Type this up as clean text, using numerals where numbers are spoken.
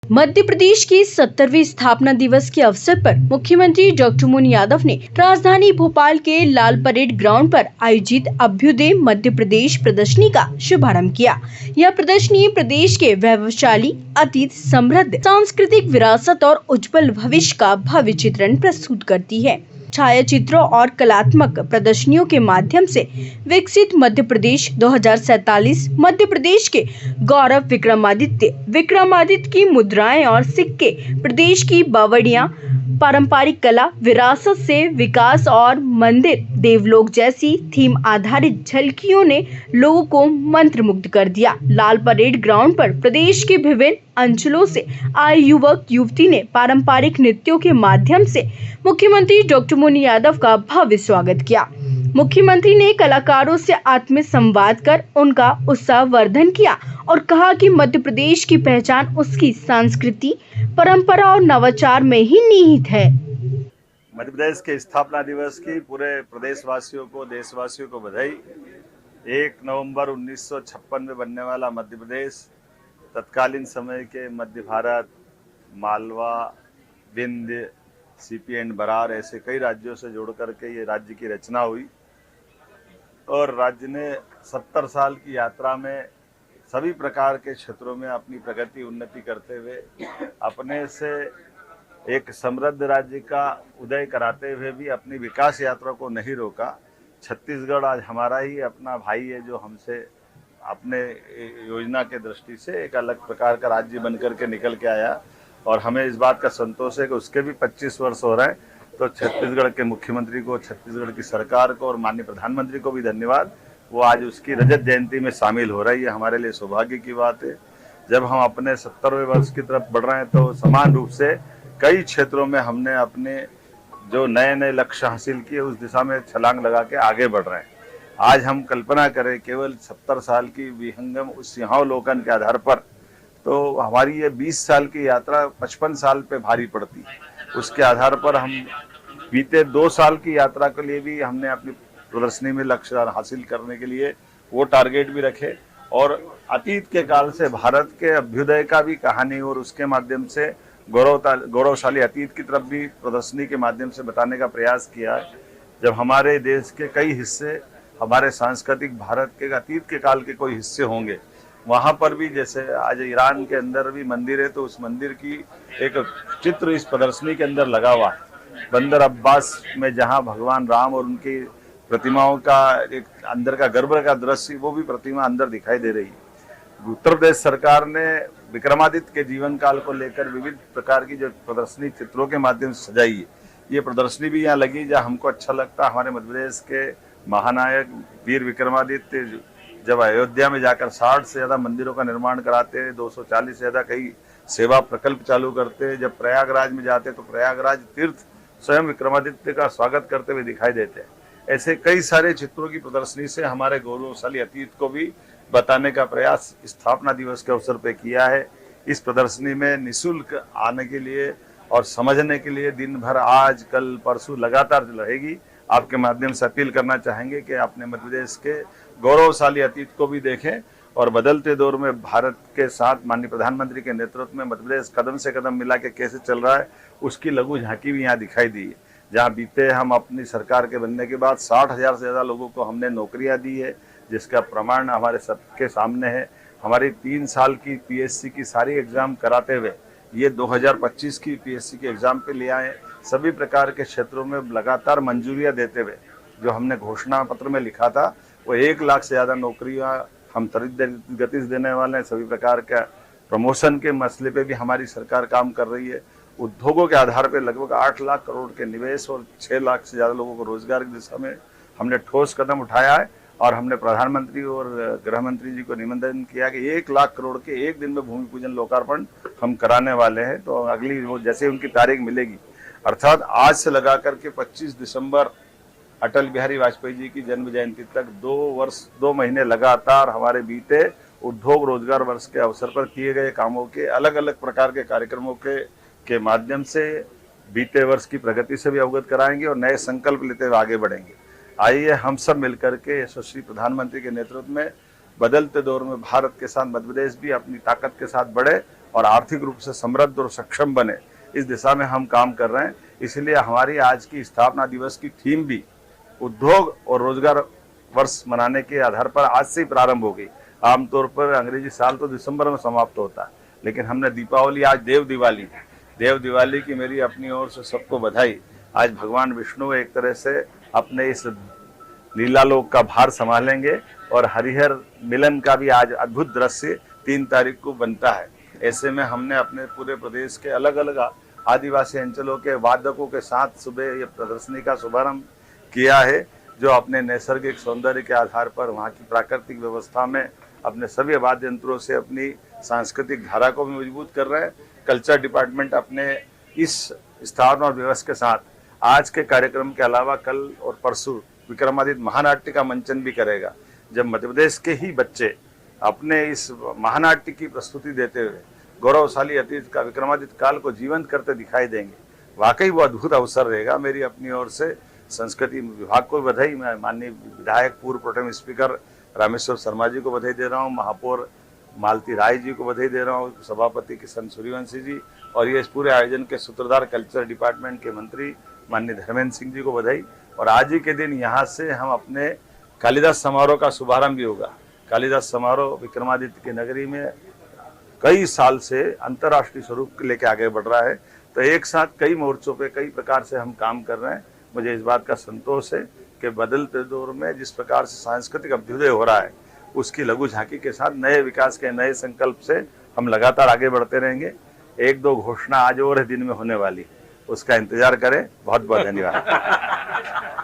मध्य प्रदेश की 70वीं स्थापना दिवस के अवसर पर मुख्यमंत्री डॉक्टर मोहन यादव ने राजधानी भोपाल के लाल परेड ग्राउंड पर आयोजित अभ्युदय मध्य प्रदेश प्रदर्शनी का शुभारंभ किया। यह प्रदर्शनी प्रदेश के वैभवशाली अतीत, समृद्ध सांस्कृतिक विरासत और उज्जवल भविष्य का भव्य चित्रण प्रस्तुत करती है। छायाचित्रों और कलात्मक प्रदर्शनियों के माध्यम से विकसित मध्य प्रदेश 2047 मध्य प्रदेश के गौरव विक्रमादित्य की मुद्राएं और सिक्के, प्रदेश की बावड़ियां, पारंपरिक कला विरासत से विकास और मंदिर देवलोक जैसी थीम आधारित झलकियों ने लोगों को मंत्रमुग्ध कर दिया। लाल परेड ग्राउंड पर प्रदेश के विभिन्न अंचलों से आए युवक युवती ने पारंपरिक नृत्यों के माध्यम से मुख्यमंत्री डॉक्टर मोहन यादव का भव्य स्वागत किया। मुख्यमंत्री ने कलाकारों से आत्म संवाद कर उनका उत्साह वर्धन किया और कहा कि मध्य प्रदेश की पहचान उसकी संस्कृति, परंपरा और नवाचार में ही निहित है। मध्य प्रदेश के स्थापना दिवस की पूरे प्रदेशवासियों को, देशवासियों को बधाई। 1 नवंबर 1956 में बनने वाला मध्य प्रदेश तत्कालीन समय के मध्य भारत, मालवा, विंध्य, सीपी एंड बरार ऐसे कई राज्यों से जोड़ करके ये राज्य की रचना हुई और राज्य ने 70 साल की यात्रा में सभी प्रकार के क्षेत्रों में अपनी प्रगति उन्नति करते हुए अपने से एक समृद्ध राज्य का उदय कराते हुए भी अपनी विकास यात्रा को नहीं रोका। छत्तीसगढ़ आज हमारा ही अपना भाई है, जो हमसे अपने योजना के दृष्टि से एक अलग प्रकार का राज्य बन करके निकल के आया और हमें इस बात का संतोष है कि उसके भी 25 वर्ष हो रहे हैं। तो छत्तीसगढ़ के मुख्यमंत्री को, छत्तीसगढ़ की सरकार को और माननीय प्रधानमंत्री को भी धन्यवाद। वो आज उसकी रजत जयंती में शामिल हो रही है, हमारे लिए सौभाग्य की बात है। जब हम अपने 70वें वर्ष की तरफ बढ़ रहे हैं तो समान रूप से कई क्षेत्रों में हमने अपने जो नए नए लक्ष्य हासिल किए उस दिशा में छलांग लगा के आगे बढ़ रहे हैं। आज हम कल्पना करें केवल 70 साल की विहंगम उस सिंहावलोकन के आधार पर, तो हमारी ये 20 साल की यात्रा 55 साल पे भारी पड़ती। उसके आधार पर हम बीते 2 साल की यात्रा के लिए भी हमने अपनी प्रदर्शनी में लक्ष्य हासिल करने के लिए वो टारगेट भी रखे और अतीत के काल से भारत के अभ्युदय का भी कहानी और उसके माध्यम से गौरवशाली अतीत की तरफ भी प्रदर्शनी के माध्यम से बताने का प्रयास किया है। जब हमारे देश के कई हिस्से हमारे सांस्कृतिक भारत के अतीत के काल के कोई हिस्से होंगे, वहाँ पर भी जैसे आज ईरान के अंदर भी मंदिर है तो उस मंदिर की एक चित्र इस प्रदर्शनी के अंदर लगा हुआ है। बंदर अब्बास में जहाँ भगवान राम और उनकी प्रतिमाओं का एक अंदर का गर्भ का दृश्य, वो भी प्रतिमा अंदर दिखाई दे रही है। उत्तर प्रदेश सरकार ने विक्रमादित्य के जीवन काल को लेकर विविध प्रकार की जो प्रदर्शनी चित्रों के माध्यम से सजाई है, ये प्रदर्शनी भी यहाँ लगी जहाँ हमको अच्छा लगता। हमारे मध्य प्रदेश के महानायक वीर विक्रमादित्य जब अयोध्या में जाकर 60 से ज्यादा मंदिरों का निर्माण कराते हैं, 240 से ज्यादा कई सेवा प्रकल्प चालू करते हैं, जब प्रयागराज में जाते तो प्रयागराज तीर्थ स्वयं विक्रमादित्य का स्वागत करते हुए दिखाई देते हैं। ऐसे कई सारे चित्रों की प्रदर्शनी से हमारे गौरवशाली अतीत को भी बताने का प्रयास स्थापना दिवस के अवसर पर किया है। इस प्रदर्शनी में निःशुल्क आने के लिए और समझने के लिए दिन भर आज कल परसों लगातार रहेगी। आपके माध्यम से अपील करना चाहेंगे कि अपने मध्य प्रदेश के गौरवशाली अतीत को भी देखें और बदलते दौर में भारत के साथ माननीय प्रधानमंत्री के नेतृत्व में मध्य प्रदेश कदम से कदम मिला के कैसे चल रहा है, उसकी लघु झांकी भी यहाँ दिखाई दी है। जहाँ बीते हम अपनी सरकार के बनने के बाद 60,000 से ज़्यादा लोगों को हमने नौकरियाँ दी है, जिसका प्रमाण हमारे सबके सामने है। हमारी 3 साल की पीएससी की सारी एग्जाम कराते हुए ये 2025 की पीएससी के एग्जाम पे ले आए। सभी प्रकार के क्षेत्रों में लगातार मंजूरियां देते हुए जो हमने घोषणा पत्र में लिखा था, वो 1 लाख से ज़्यादा नौकरियां हम त्वरित गति से देने वाले हैं। सभी प्रकार का प्रमोशन के मसले पे भी हमारी सरकार काम कर रही है। उद्योगों के आधार पे लगभग 8 लाख करोड़ के निवेश और 6 लाख से ज़्यादा लोगों को रोजगार की दिशा में हमने ठोस कदम उठाया है और हमने प्रधानमंत्री और गृह मंत्री जी को निमंत्रण किया कि 1 लाख करोड़ के एक दिन में भूमि पूजन लोकार्पण हम कराने वाले हैं। तो अगली वो जैसे उनकी तारीख मिलेगी, अर्थात आज से लगा करके 25 दिसंबर अटल बिहारी वाजपेयी जी की जन्म जयंती तक 2 महीने लगातार हमारे बीते उद्योग रोजगार वर्ष के अवसर पर किए गए कामों के अलग अलग प्रकार के कार्यक्रमों के माध्यम से बीते वर्ष की प्रगति से भी अवगत कराएंगे और नए संकल्प लेते हुए आगे बढ़ेंगे। आइए हम सब मिलकर के यशस्वी प्रधानमंत्री के नेतृत्व में बदलते दौर में भारत के साथ मध्य प्रदेश भी अपनी ताकत के साथ बढ़े और आर्थिक रूप से समृद्ध और सक्षम बने, इस दिशा में हम काम कर रहे हैं। इसलिए हमारी आज की स्थापना दिवस की थीम भी उद्योग और रोजगार वर्ष मनाने के आधार पर आज से ही प्रारंभ हो गई। आमतौर पर अंग्रेजी साल तो दिसंबर में समाप्त होता है, लेकिन हमने दीपावली, आज देव दिवाली की मेरी अपनी ओर से सबको बधाई। आज भगवान विष्णु एक तरह से अपने इस लीलालोक का भार संभालेंगे और हरिहर मिलन का भी आज अद्भुत दृश्य 3 तारीख को बनता है। ऐसे में हमने अपने पूरे प्रदेश के अलग अलग आदिवासी अंचलों के वादकों के साथ सुबह ये प्रदर्शनी का शुभारंभ किया है, जो अपने नैसर्गिक सौंदर्य के आधार पर वहाँ की प्राकृतिक व्यवस्था में अपने सभी वाद्य यंत्रों से अपनी सांस्कृतिक धारा को भी मजबूत कर रहे हैं। कल्चर डिपार्टमेंट अपने इस स्थापना दिवस के साथ आज के कार्यक्रम के अलावा कल और परसों विक्रमादित्य महानाट्य का मंचन भी करेगा, जब मध्य प्रदेश के ही बच्चे अपने इस महानाट्य की प्रस्तुति देते हुए गौरवशाली अतीत का विक्रमादित्य काल को जीवंत करते दिखाई देंगे। वाकई वो अद्भुत अवसर रहेगा। मेरी अपनी ओर से संस्कृति विभाग को बधाई, मैं माननीय विधायक पूर्व प्रोटेम स्पीकर रामेश्वर शर्मा जी को बधाई दे रहा हूँ, महापौर मालती राय जी को बधाई दे रहा हूँ, सभापति किशन सूर्यवंशी जी और ये इस पूरे आयोजन के सूत्रधार कल्चर डिपार्टमेंट के मंत्री माननीय धर्मेंद्र सिंह जी को बधाई। और आज ही के दिन यहाँ से हम अपने कालिदास समारोह का शुभारंभ भी होगा। कालिदास समारोह विक्रमादित्य की नगरी में कई साल से अंतर्राष्ट्रीय स्वरूप लेके आगे बढ़ रहा है, तो एक साथ कई मोर्चों पे कई प्रकार से हम काम कर रहे हैं। मुझे इस बात का संतोष है कि बदलते दौर में जिस प्रकार से सांस्कृतिक अभ्युदय हो रहा है, उसकी लघु झांकी के साथ नए विकास के नए संकल्प से हम लगातार आगे बढ़ते रहेंगे। 1-2 घोषणा आज और दिन में होने वाली, उसका इंतजार करें। बहुत बहुत धन्यवाद।